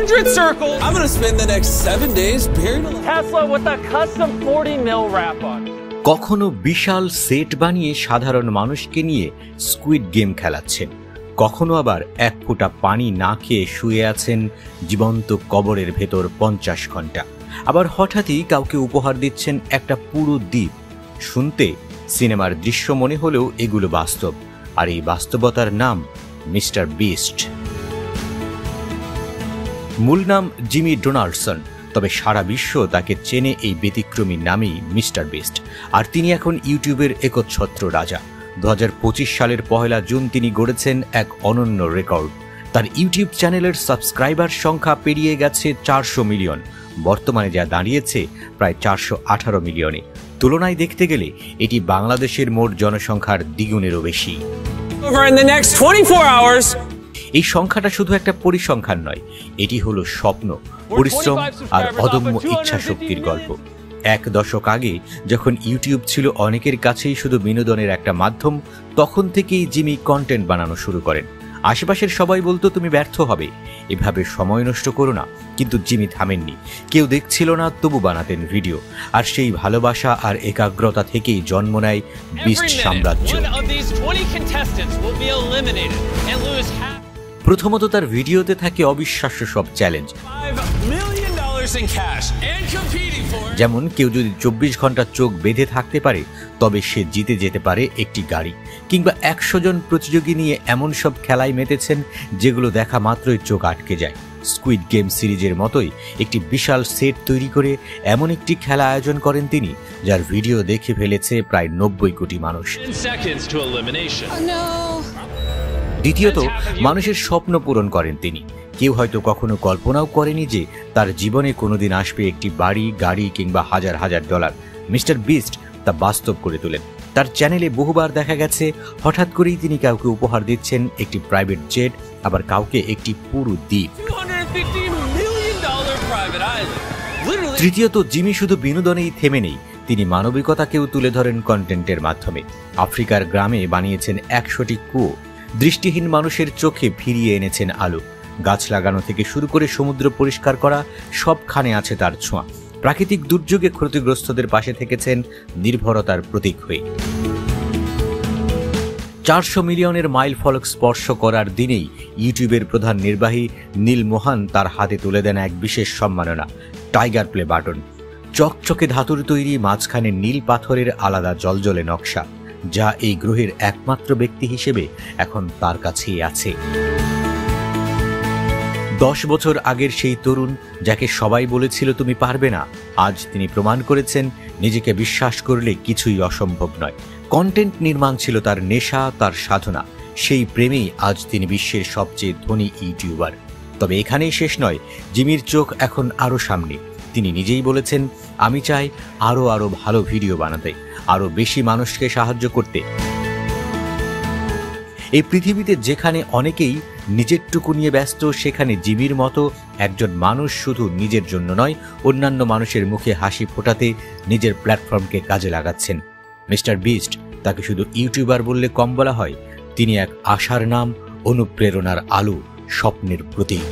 100 circles. I'm gonna spend the next 7 days buried alive. Tesla with a custom 40 mil wrap on. কখনো বিশাল set বানিয়ে সাধারণ মানুষকে নিয়ে squid game খেলাচ্ছেন, কখনো আবার এক ফোঁটা পানি না খেয়ে শুয়ে আছেন জীবন্ত কবরের ভেতর 50 ঘন্টা। আবার হঠাৎই কাউকে উপহার দিচ্ছেন একটা পুরো দ্বীপ। শুনতে সিনেমার দৃশ্য মনে হলেও এগুলো বাস্তব, আর এই বাস্তবতার নাম মিস্টার বিস্ট। মূল নাম জিমি ডোনাল্ডসন, তবে সারা বিশ্ব তাকে চেনে এই ব্যতিক্রমী নামেই মিস্টার বিস্ট। আর তিনি এখন ইউটিউবের একচ্ছত্র রাজা। 2025 সালের 1 জুন তিনি গড়েছেন এক অনন্য রেকর্ড। তার ইউটিউব চ্যানেলের সাবস্ক্রাইবার সংখ্যা পেরিয়ে গেছে 400 মিলিয়ন, বর্তমানে যা দাঁড়িয়েছে প্রায় 418 মিলিয়নে। তুলনায় দেখতে গেলে এটি বাংলাদেশের মোট জনসংখ্যার দ্বিগুণেরও বেশি। এই সংখ্যাটা শুধু একটা পরিসংখ্যান নয়, এটি হলো স্বপ্ন, পরিশ্রম আর অদম্য ইচ্ছা শক্তির গল্প। 1 দশক আগে যখন ইউটিউব ছিল অনেকের কাছেই শুধু বিনোদনের একটা মাধ্যম, তখন থেকেই জিমি কন্টেন্ট বানানো শুরু করেন। আশেপাশের সবাই বলতো তুমি ব্যর্থ হবে, এভাবে সময় নষ্ট করো না, কিন্তু জিমি থামেননি। কেউ দেখছিল না, তবু বানাতেন ভিডিও। আর সেই ভালোবাসা আর একাগ্রতা থেকেই জন্ম নেয় বিস্ট সাম্রাজ্য। প্রথমত তার ভিডিওতে থাকে অবিশ্বাস্য সব চ্যালেঞ্জ, যেমন কেউ যদি 24 ঘন্টা চোখ বেঁধে থাকতে পারে তবে সে জিতে যেতে পারে একটি গাড়ি, কিংবা 100 জন প্রতিযোগী নিয়ে এমন সব খেলায় মেতেছেন যেগুলো দেখা মাত্রই চোখ আটকে যায়। স্কুইড গেম সিরিজের মতোই একটি বিশাল সেট তৈরি করে এমন একটি খেলা আয়োজন করেন তিনি, যার ভিডিও দেখে ফেলেছে প্রায় 90 কোটি মানুষ। দ্বিতীয়ত, মানুষের স্বপ্ন পূরণ করেন তিনি। কেউ হয়তো কখনো কল্পনাও করেনি যে তার জীবনে কোনোদিন আসবে একটি বাড়ি, গাড়ি কিংবা হাজার হাজার ডলার। মিস্টার বিস্ট তা বাস্তব করে তোলেন। তার চ্যানেলে বহুবার দেখা গেছে হঠাৎ করেই তিনি কাউকে উপহার দিচ্ছেন একটি প্রাইভেট জেট, আবার কাউকে একটি পুরো দ্বীপ। তৃতীয়ত, জিমি শুধু বিনোদনেই থেমে নেই, তিনি মানবিকতাকেও তুলে ধরেন কন্টেন্টের মাধ্যমে। আফ্রিকার গ্রামে বানিয়েছেন 100টি কুয়ো, দৃষ্টিহীন মানুষের চোখে ফিরিয়ে এনেছেন আলো। গাছ লাগানো থেকে শুরু করে সমুদ্র পরিষ্কার করা, সবখানে আছে তার ছোঁয়া। প্রাকৃতিক দুর্যোগে ক্ষতিগ্রস্তদের পাশে থেকেছেন নির্ভরতার প্রতীক হয়ে। 400 মিলিয়নের মাইল ফলক স্পর্শ করার দিনেই ইউটিউবের প্রধান নির্বাহী নীল মোহান তার হাতে তুলে দেন এক বিশেষ সম্মাননা, টাইগার প্লে বাটন। চকচকে ধাতুর তৈরি, মাঝখানে নীল পাথরের আলাদা জলজলে নকশা, যা এই গ্রহের একমাত্র ব্যক্তি হিসেবে এখন তার কাছেই আছে। 10 বছর আগের সেই তরুণ যাকে সবাই বলেছিল তুমি পারবে না, আজ তিনি প্রমাণ করেছেন নিজেকে বিশ্বাস করলে কিছুই অসম্ভব নয়। কন্টেন্ট নির্মাণ ছিল তার নেশা, তার সাধনা। সেই প্রেমেই আজ তিনি বিশ্বের সবচেয়ে ধনী ইউটিউবার। তবে এখানেই শেষ নয়, জিমির চোখ এখন আরও সামনে। তিনি নিজেই বলেছেন, আমি চাই আরও ভালো ভিডিও বানাতে, আরও বেশি মানুষকে সাহায্য করতে। এই পৃথিবীতে যেখানে অনেকেই নিজেরটুকু নিয়ে ব্যস্ত, সেখানে জিমির মতো একজন মানুষ শুধু নিজের জন্য নয়, অন্যান্য মানুষের মুখে হাসি ফোটাতে নিজের প্ল্যাটফর্মকে কাজে লাগাচ্ছেন। মিস্টার বিস্ট, তাকে শুধু ইউটিউবার বললে কম বলা হয়। তিনি এক আশার নাম, অনুপ্রেরণার আলো, স্বপ্নের প্রতীক।